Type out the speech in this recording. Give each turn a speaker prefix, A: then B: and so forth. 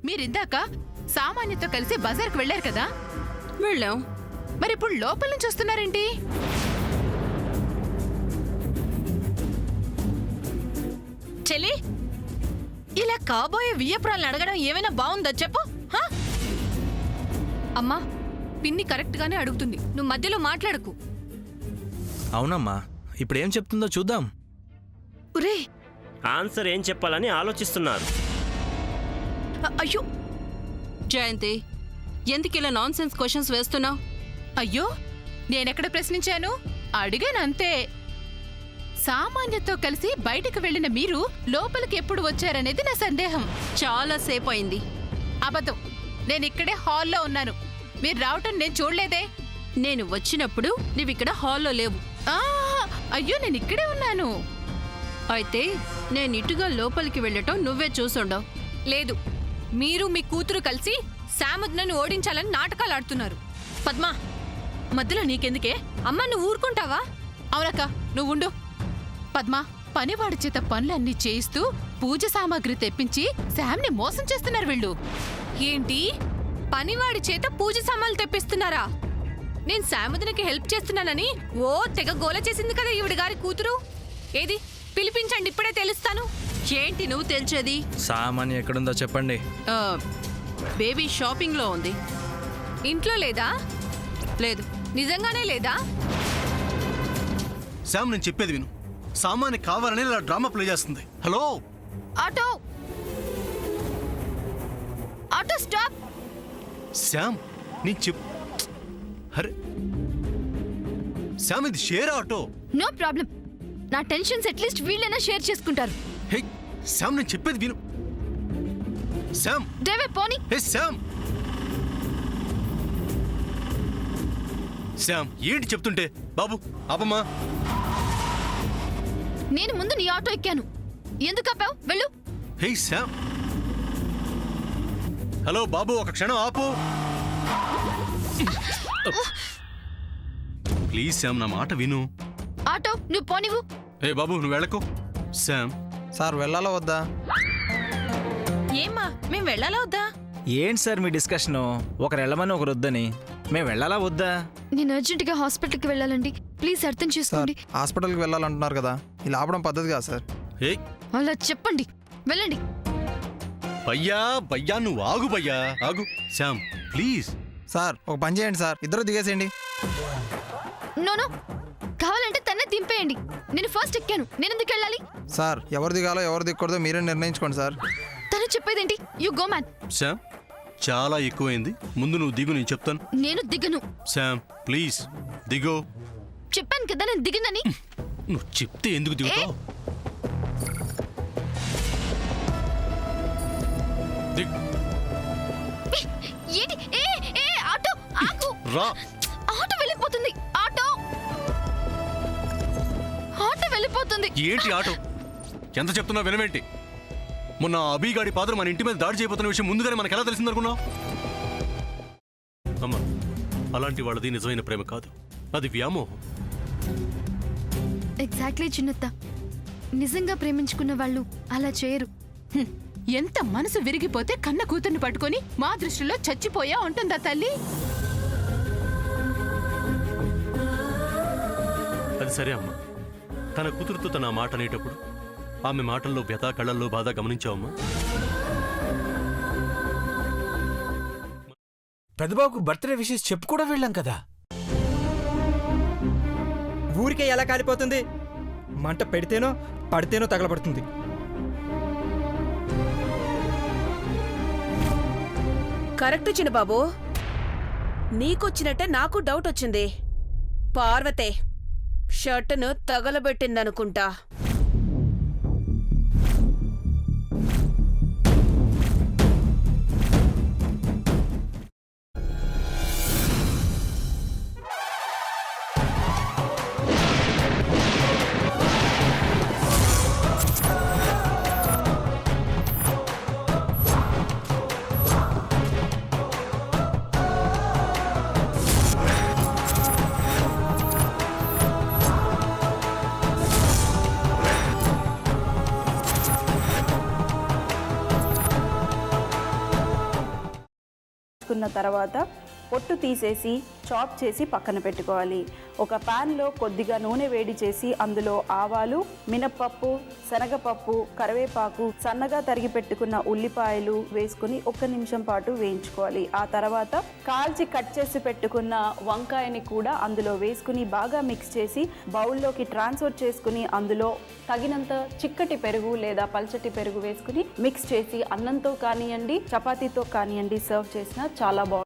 A: మీరిందాక సామాన్యతో కలిసి బజార్కు వెళ్లారు కదా?
B: వెళ్ళాం.
A: మరిప్పుడు లోపల నుంచి వస్తున్నారేంటి?
B: చెల్లి, ఇలా కాబోయే వియ్యపురాలను అడగడం ఏమైనా బాగుందో చెప్పు.
A: అమ్మా, పిన్ని కరెక్ట్ గానే అడుగుతుంది,
B: నువ్వు మధ్యలో మాట్లాడకు.
C: అవునమ్మా, ఇప్పుడేం చెప్తుందో చూద్దాం.
B: ఒరే,
D: ఆన్సర్ ఏం చెప్పాలని ఆలోచిస్తున్నారు.
B: అయ్యో జయంతి, ఎందుకు ఇలా నాన్ సెన్స్ క్వశ్చన్స్ వేస్తున్నావు?
A: అయ్యో, నేనెక్కడ ప్రశ్నించాను? అడిగాను అంతే. సామాన్యతో కలిసి బయటికి వెళ్లిన మీరు లోపలికి ఎప్పుడు వచ్చారనేది నా సందేహం.
B: చాలా సేపు అయింది.
A: అబద్ధం. నేనిక్కడే హాల్లో ఉన్నాను. మీరు రావటం నేను చూడలేదే.
B: నేను వచ్చినప్పుడు నీవిక్కడ హాల్లో లేవు.
A: ఆ, అయ్యో, నేను ఇక్కడే ఉన్నాను.
B: అయితే నేను ఇటుగా లోపలికి వెళ్ళటం నువ్వే చూసుండవు. లేదు, మీరు మీ కూతురు కలిసి శాముద్నను ఓడించాలని నాటకాలు ఆడుతున్నారు. పద్మా, మధ్యలో నీకెందుకే? అమ్మ, నువ్వు ఊరుకుంటావా?
A: అవునక్క, నువ్వు ఉండు. పద్మా, పనివాడి చేత పనులన్నీ చేయిస్తూ పూజ సామాగ్రి తెప్పించి శామ్ని మోసం చేస్తున్నారు వీళ్ళు.
B: ఏంటి, పనివాడి చేత పూజ సామాన్లు తెప్పిస్తున్నారా? నేను శాముద్నకి హెల్ప్ చేస్తున్నానని ఓ తెగ గోల చేసింది కదా ఈవిడ గారి కూతురు. ఏది, పిలిపించండి, ఇప్పుడే తెలుస్తాను. ఏంటి నువ్వు తెలిసేది?
C: సామాన్య ఎక్కడుందో చెప్పండి.
B: బేబీ షాపింగ్ లో ఉంది. ఇంట్లో లేదా? లేదు. నిజంగానే లేదా?
E: శామ్, నేను చెప్పేది విను. సామాన్య కావాలని ఇలా డ్రామా ప్లే చేస్తుంది. Hello,
A: auto, auto stop.
E: Sam, నేను చెప్ అరే శామ్, ఇది షేర్ ఆటో.
F: No problem. నా టెన్షన్స్ అట్లీస్ట్ వీళ్ళైనా షేర్ చేసుకుంటారు.
E: హే శామ్, నేను చెప్పేది విను. శామ్,
F: డ్రైవర్ పోనీ.
E: హే శామ్. శామ్, ఏంటి చెప్తుంటే? బాబు ఆపమ్మా.
F: నేను ముందు నీ ఆటో ఎక్కాను. ఎందుకు ఆపావు? వెళ్ళు.
E: హే శామ్. హలో బాబు, ఒక క్షణం ఆపు. ప్లీజ్ శామ్, నా మాట విను.
F: ఆటో నువ్వు పోనివ్వు.
E: హే బాబు, నువ్వు వెళ్ళకు. శామ్.
G: సార్, వెళ్ళాలా వద్దా?
B: ఏమ్మా, మేం వెళ్ళాలా వద్దా?
C: ఏంటి సార్ మీ డిస్కషను? ఒకరు వెళ్ళమని ఒకరు వద్దని. మేము వెళ్ళాలా వద్దా?
F: నేను అర్జెంటుగా హాస్పిటల్కి వెళ్ళాలండి. ప్లీజ్ అర్థం
G: సార్,
F: చేసుకోండి.
G: హాస్పిటల్కి వెళ్ళాలంటున్నారు కదా, ఇలా ఆపడం పద్ధతి కాదు సార్.
E: హే
F: అలా చెప్పండి, వెళ్ళండి.
E: భయ్యా భయ్యా, నువ్వు ఆగు భయ్యా, ఆగు. Sam please.
G: సార్, ఒక పని చేయండి సార్, ఇద్దరు దిగేసేయండి.
F: నోనో, కావాలంటే తన్నే దింపేయండి. నేను ఫస్ట్ ఎక్కాను, నేను ఎందుకు వెళ్ళాలి?
G: సార్, ఎవరు దిగాలో ఎవరు దిగకూడదో మీరే నిర్ణయించుకోండి సార్.
F: తను చెప్పేదేంటి? You go man.
E: శామ్, చాలా ఎక్కువైంది. ముందు నువ్వు దిగు, నేను చెప్తాను.
F: నేను దిగను.
E: Sam please దిగో.
F: చెప్పాను కదా నేను దిగనని.
E: నువ్వు చెప్తే ఎందుకు దిగుతావు?
F: ఏంటి? ఏ ఏ ఆటో ఆగు.
E: రా.
F: ఆటో వెళ్ళిపోతుంది. ఆటో ఆటో వెళ్ళిపోతుంది.
E: ఏంటి ఆటో? ఎంత చెప్తున్నా వినవేంటి? మొన్న అభిగాడి పాత్ర మన ఇంటి మీద దాడి చేయబోతున్న విషయం ముందుగానే మనకు ఎలా తెలిసిందనుకున్నావు? అమ్మా, అలాంటి వాళ్ళది నిజమైన ప్రేమ కాదు, అది వ్యామోహం.
F: ఎగ్జాక్ట్లీ చిన్నత్త. నిజంగా ప్రేమించుకున్న వాళ్ళు అలా చేయరు.
A: ఎంత మనసు విరిగిపోతే కన్న కూతుర్ని పట్టుకొని మా దృష్టిలో చచ్చిపోయా ఉంటుందా తల్లి?
E: అది సరే అమ్మా, తన కూతురుతో తన మాట అనేటప్పుడు ఆమె మాటల్లో వ్యథ, కళ్ళల్లో బాధ గమనించావమ్మా?
H: పెద్దబాబుకు బర్త్డే విషెస్ చెప్పు కూడా వెళ్ళాం కదా.
I: ఊరికే ఎలా కాలిపోతుంది? మంట పెడితేనో పడితేనో తగలబడుతుంది.
J: కరెక్ట్ చిన్నబాబు, నీకొచ్చినట్టే నాకు డౌట్ వచ్చింది. పార్వతే షర్టును తగలబెట్టిందనుకుంటా.
K: వేయించుకున్న తర్వాత పొట్టు తీసేసి చాప్ చేసి పక్కన పెట్టుకోవాలి. ఒక ప్యాన్లో కొద్దిగా నూనె వేడి చేసి అందులో ఆవాలు, మినప్పప్పు, శనగపప్పు, కరివేపాకు, సన్నగా తరిగి పెట్టుకున్న ఉల్లిపాయలు వేసుకుని 1 నిమిషం పాటు వేయించుకోవాలి. ఆ తర్వాత కాల్చి కట్ చేసి పెట్టుకున్న వంకాయని కూడా అందులో వేసుకుని బాగా మిక్స్ చేసి బౌల్లోకి ట్రాన్స్ఫర్ చేసుకుని అందులో తగినంత చిక్కటి పెరుగు లేదా పల్చటి పెరుగు వేసుకుని మిక్స్ చేసి అన్నంతో కానివ్వండి, చపాతీతో కానివ్వండి సర్వ్ చేసినా చాలా బాగుంటుంది.